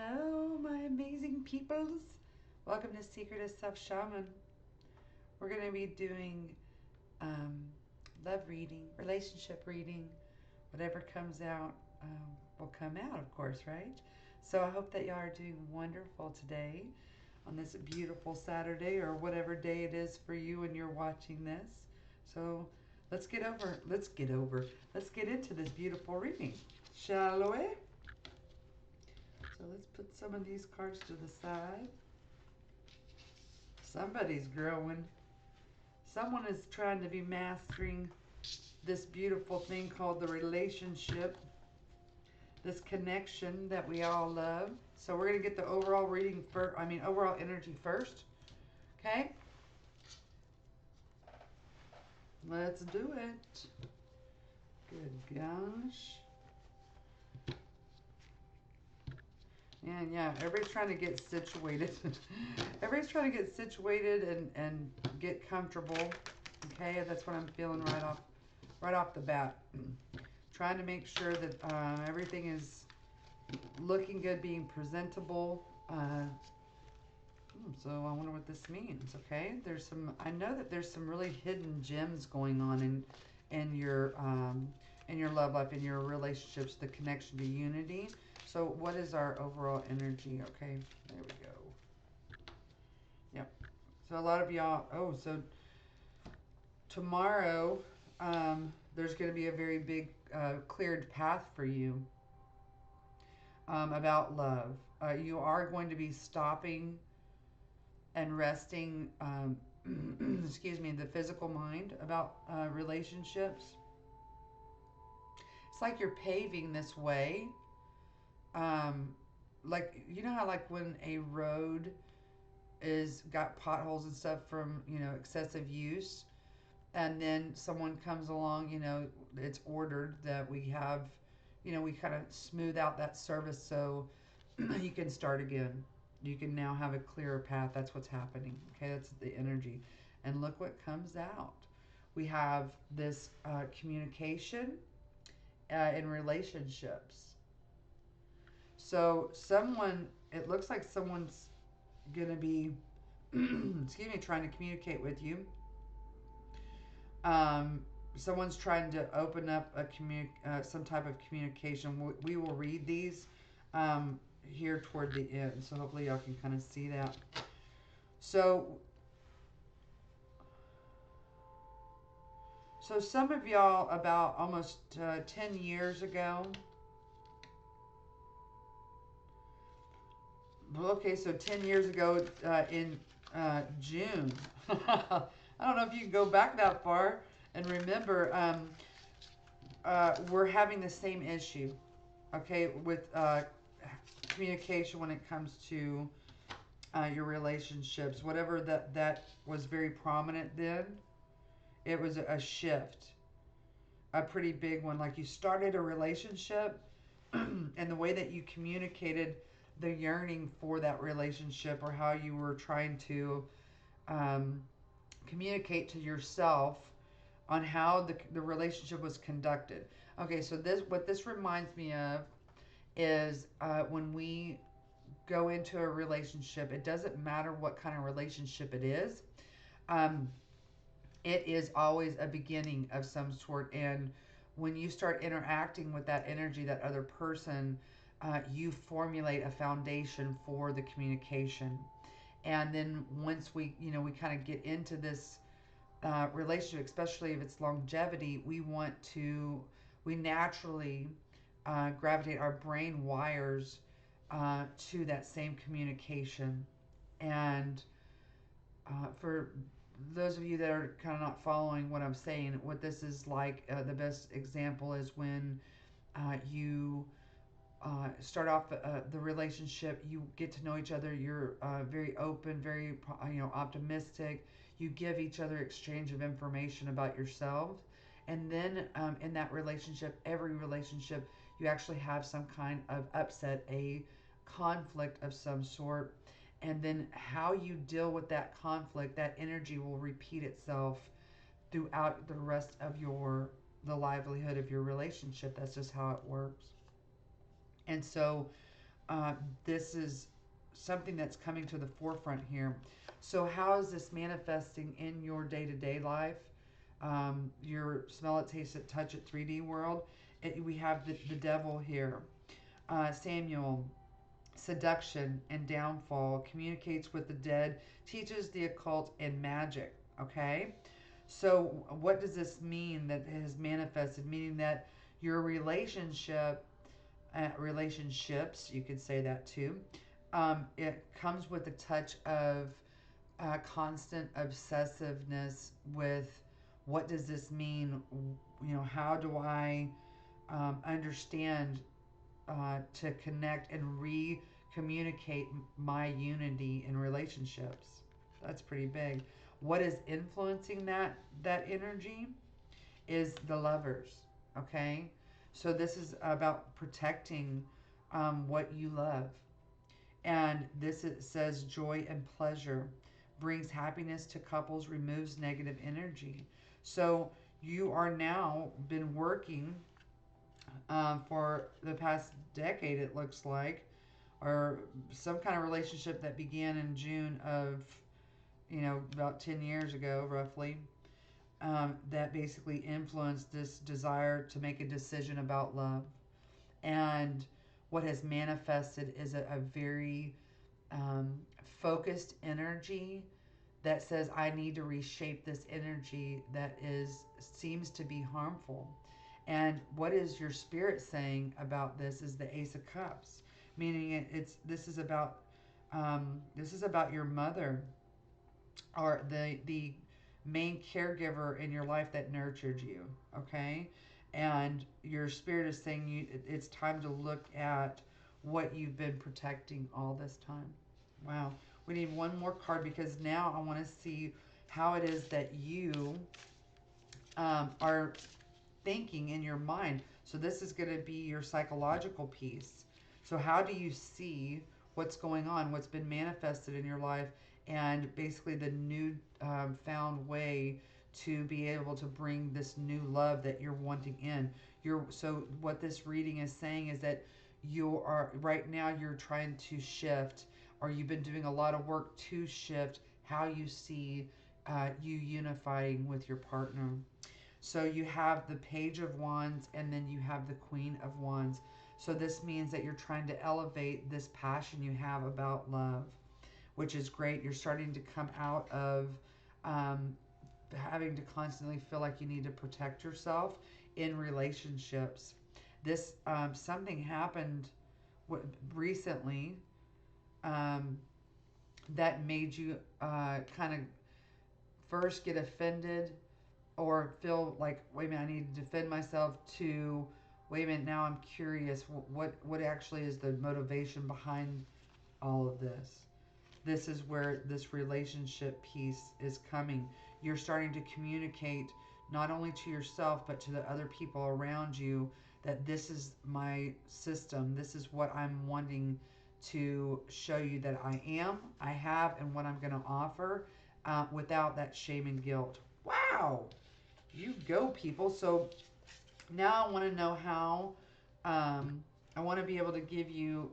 Hello, my amazing peoples. Welcome to Secret of Self Shaman. We're going to be doing um, love reading, relationship reading, whatever comes out will come out, of course, right? So I hope that y'all are doing wonderful today on this beautiful Saturday or whatever day it is for you when you're watching this. So let's get into this beautiful reading, shall we? So let's put some of these cards to the side. Somebody's growing. Someone is trying to be mastering this beautiful thing called the relationship, this connection that we all love. So we're going to get the overall reading first, overall energy first. Okay? Let's do it. Good gosh. And yeah, everybody's trying to get situated. Everybody's trying to get situated and get comfortable. Okay, that's what I'm feeling right off the bat. Trying to make sure that everything is looking good, being presentable. So I wonder what this means. Okay, I know that there's some really hidden gems going on in your love life, in your relationships, the connection to unity. So what is our overall energy? Okay, there we go. Yep. So a lot of y'all. Oh, so tomorrow there's going to be a very big cleared path for you about love. You are going to be stopping and resting, excuse me, the physical mind about relationships. It's like you're paving this way. Like, you know how, like, when a road is got potholes and stuff from, excessive use, and then someone comes along, it's ordered that we have, we kind of smooth out that service so you can start again. You can now have a clearer path. That's what's happening. Okay, that's the energy. And look what comes out. We have this communication in relationships. So it looks like someone's going to be, excuse me, trying to communicate with you. Um, Someone's trying to open up some type of communication. We will read these here toward the end, so hopefully y'all can kind of see that. So some of y'all about almost 10 years ago. Okay, so 10 years ago in June. I don't know if you can go back that far and remember. We're having the same issue, okay, with communication when it comes to your relationships. Whatever that was very prominent then, it was a shift, a pretty big one. Like, you started a relationship, and the way that you communicated the yearning for that relationship, or how you were trying to communicate to yourself on how the relationship was conducted. Okay, so what this reminds me of is when we go into a relationship, it doesn't matter what kind of relationship it is. Um, it is always a beginning of some sort. And when you start interacting with that energy, that other person, you formulate a foundation for the communication. And then once we kind of get into this relationship, especially if it's longevity, we naturally gravitate, our brain wires to that same communication. And for those of you that are kind of not following what I'm saying, what this is like, the best example is when you start off the relationship, you get to know each other, you're very open, very optimistic, you give each other exchange of information about yourself. And then in that relationship, every relationship, you actually have some kind of upset, a conflict of some sort. And then how you deal with that conflict, that energy will repeat itself throughout the rest of the livelihood of your relationship. That's just how it works. And so uh, this is something that's coming to the forefront here. So how is this manifesting in your day-to-day life? Your smell it, taste it, touch it 3D world. We have the devil here. Samuel, seduction and downfall, communicates with the dead, teaches the occult and magic. Okay? So, what does this mean that has manifested? Meaning that your relationships, you could say that too, it comes with a touch of constant obsessiveness with what does this mean? You know, how do I understand to connect and re-communicate my unity in relationships? That's pretty big. What is influencing that energy is the lovers. Okay, so this is about protecting what you love, and this it says joy and pleasure brings happiness to couples, removes negative energy. So you are now been working for the past decade, it looks like, or some kind of relationship that began in June of, about 10 years ago, roughly, that basically influenced this desire to make a decision about love. And what has manifested is a very um, focused energy that says, I need to reshape this energy that seems to be harmful. And what is your spirit saying about this is the Ace of Cups, meaning it's this is about your mother, or the main caregiver in your life that nurtured you. Okay, and your spirit is saying it's time to look at what you've been protecting all this time. Wow, we need one more card because now I want to see how it is that you are thinking in your mind. So this is going to be your psychological piece. So how do you see what's going on, what's been manifested in your life, and basically the new found way to be able to bring this new love that you're wanting in. So what this reading is saying is that you are right now you're trying to shift, or you've been doing a lot of work to shift how you see you unifying with your partner. So you have the Page of Wands and then you have the Queen of Wands. So this means that you're trying to elevate this passion you have about love, which is great. You're starting to come out of um, having to constantly feel like you need to protect yourself in relationships. This something happened recently um, that made you kind of first get offended or feel like, wait a minute, I need to defend myself, to, wait a minute, now I'm curious, what actually is the motivation behind all of this? This is where this relationship piece is coming. You're starting to communicate not only to yourself but to the other people around you that this is my system, this is what I'm wanting to show you that I have, and what I'm going to offer without that shame and guilt. Wow! You go, people. So now I want to know how. I want to be able to give you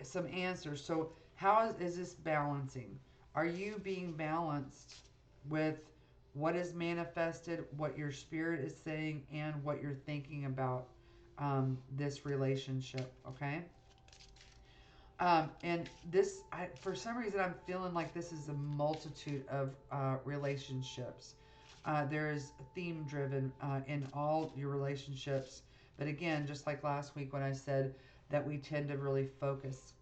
some answers. So how is this balancing? Are you being balanced with what is manifested, what your spirit is saying, and what you're thinking about this relationship? Okay. And this, for some reason, I'm feeling like this is a multitude of relationships. There is theme driven in all your relationships. But again, just like last week when I said that we tend to really focus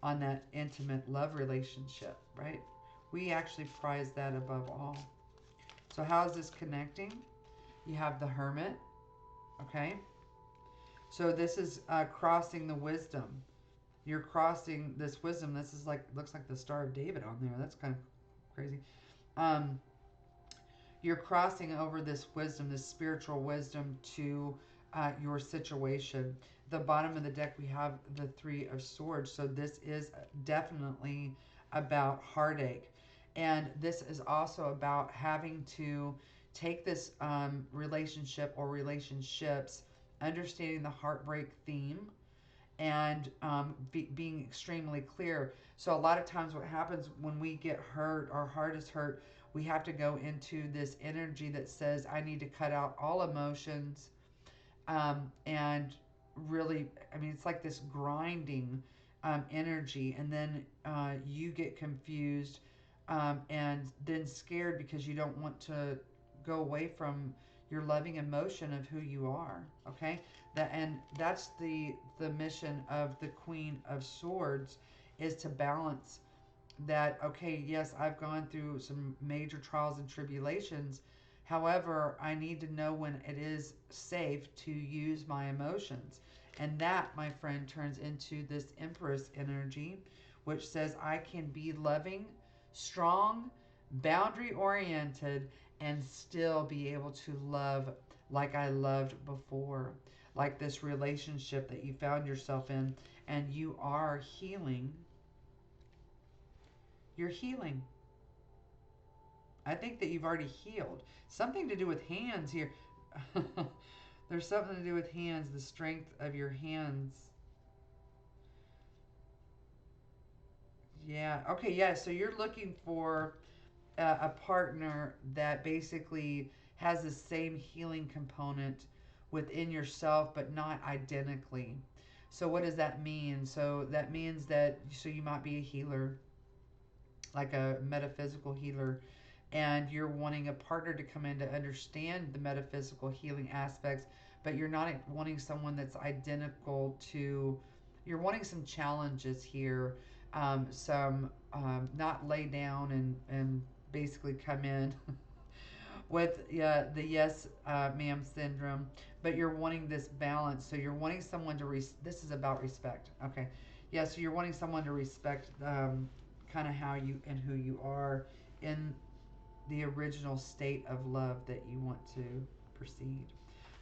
on that intimate love relationship, right? We actually prize that above all. So, how is this connecting? You have the Hermit, okay? So, this is crossing the wisdom. You're crossing this wisdom. This is like, looks like the Star of David on there. That's kind of crazy. Um, you're crossing over this wisdom, this spiritual wisdom, to your situation. The bottom of the deck, we have the Three of Swords. So this is definitely about heartache. And this is also about having to take this relationship or relationships, understanding the heartbreak theme, and being extremely clear. So a lot of times what happens when we get hurt, our heart is hurt, we have to go into this energy that says, I need to cut out all emotions. And really, I mean, it's like this grinding energy. And then you get confused and then scared because you don't want to go away from your loving emotion of who you are. Okay, that's the mission of the Queen of Swords, is to balance that. Okay, yes, I've gone through some major trials and tribulations. However, I need to know when it is safe to use my emotions. And that, my friend, turns into this Empress energy, which says I can be loving, strong, boundary oriented, and still be able to love like I loved before. Like this relationship that you found yourself in, and you are healing. You're healing. I think that you've already healed. Something to do with hands here. There's something to do with hands, the strength of your hands. Yeah. Okay, yeah. So you're looking for a partner that basically has the same healing component within yourself, but not identically. So what does that mean? So that means that you might be a healer, like a metaphysical healer, and you're wanting a partner to come in to understand the metaphysical healing aspects, but you're not wanting someone that's identical to, you're wanting some challenges here, some not lay down and basically come in with the yes ma'am syndrome, but you're wanting this balance. So you're wanting someone to, this is about respect. Okay. Yeah, so you're wanting someone to respect kind of how you and who you are in the original state of love that you want to proceed.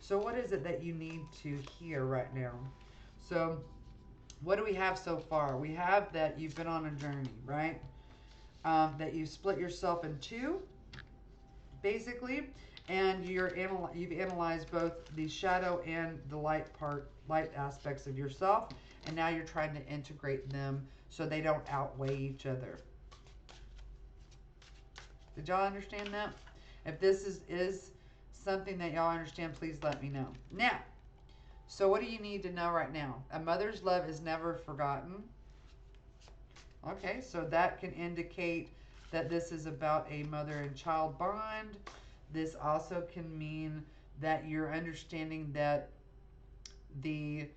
So, what is it that you need to hear right now? So, what do we have so far? We have that you've been on a journey, right? That you've split yourself in two, basically, and you've analyzed both the shadow and the light aspects of yourself, and now you're trying to integrate them so they don't outweigh each other. Did y'all understand that? If this is something that y'all understand, please let me know. Now, so what do you need to know right now? A mother's love is never forgotten. Okay, so that can indicate that this is about a mother and child bond. This also can mean that you're understanding that the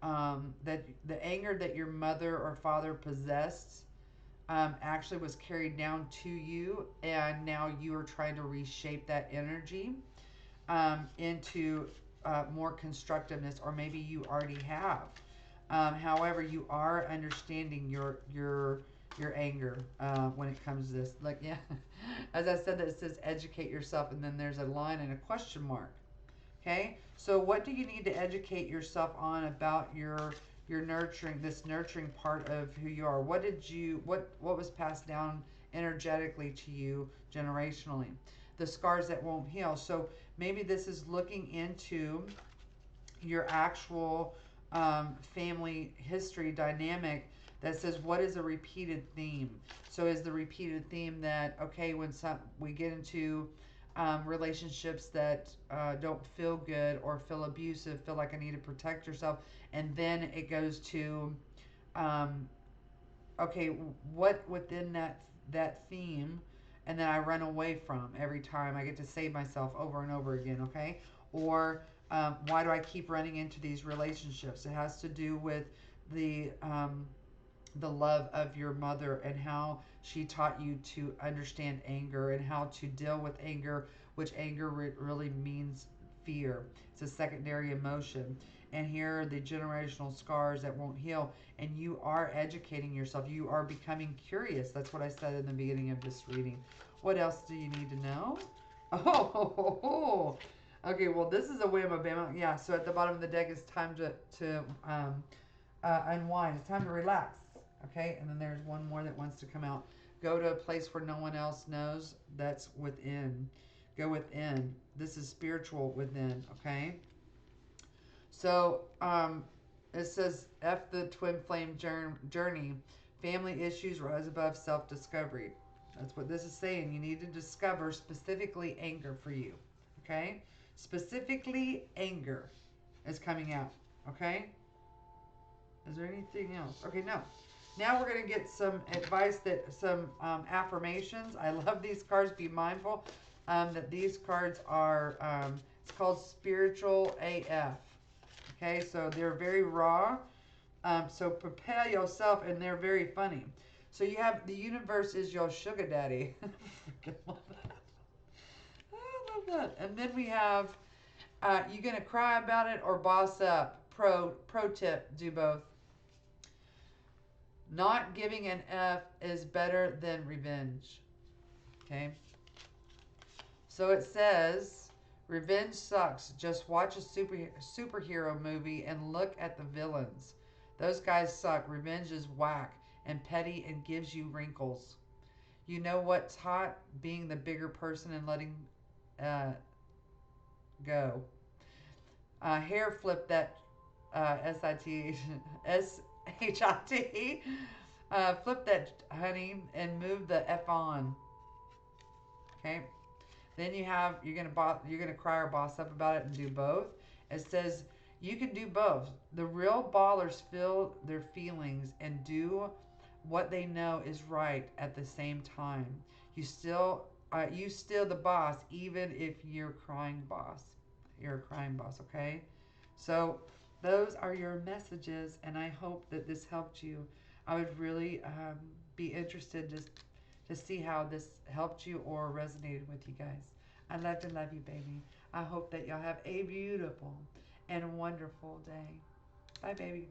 that the anger that your mother or father possessed actually was carried down to you, and now you are trying to reshape that energy into more constructiveness, or maybe you already have. However, you are understanding your anger when it comes to this. Like, yeah, as I said, that it says educate yourself, and then there's a line and a question mark. Okay, so what do you need to educate yourself on about your nurturing, this nurturing part of who you are? What was passed down energetically to you generationally? The scars that won't heal. So maybe this is looking into your actual family history dynamic that says what is a repeated theme. So is the repeated theme that, okay, when we get into relationships that don't feel good or feel abusive, feel like I need to protect yourself, and then it goes to um, okay, what within that theme, and then I run away from every time. I get to save myself over and over again. Okay, or why do I keep running into these relationships? It has to do with the love of your mother and how she taught you to understand anger and how to deal with anger, which anger really means fear. It's a secondary emotion. And here are the generational scars that won't heal. And you are educating yourself. You are becoming curious. That's what I said in the beginning of this reading. What else do you need to know? Oh, okay. Well, this is a whamma bamma. Yeah. So at the bottom of the deck, it's time to unwind. It's time to relax. Okay, and then there's one more that wants to come out. Go to a place where no one else knows. That's within. Go within. This is spiritual within. Okay. So It says, F the twin flame journey. Family issues rise above self discovery. That's what this is saying. You need to discover specifically anger for you. Okay? Specifically anger is coming out. Okay? Is there anything else? Okay, no. Now we're going to get some advice some affirmations. I love these cards. Be mindful that these cards are, it's called Spiritual AF. Okay, so they're very raw. So prepare yourself, and they're very funny. So you have the universe is your sugar daddy. Freaking love that. I love that. And then we have you gonna cry about it or boss up. Pro tip: do both. Not giving an F is better than revenge. Okay. So it says revenge sucks. Just watch a superhero movie and look at the villains. Those guys suck. Revenge is whack and petty and gives you wrinkles. You know what's hot? Being the bigger person and letting uh, go. Hair flip that S-I-T S-H-I-T. Flip that, honey, and move the F on. Okay. Then you're gonna cry or boss up about it and do both. It says you can do both. The real ballers feel their feelings and do what they know is right at the same time. You still the boss, even if you're crying boss. You're a crying boss, okay? So those are your messages, and I hope that this helped you. I would really be interested to see how this helped you or resonated with you guys. I love you, baby. I hope that y'all have a beautiful and wonderful day. Bye, baby.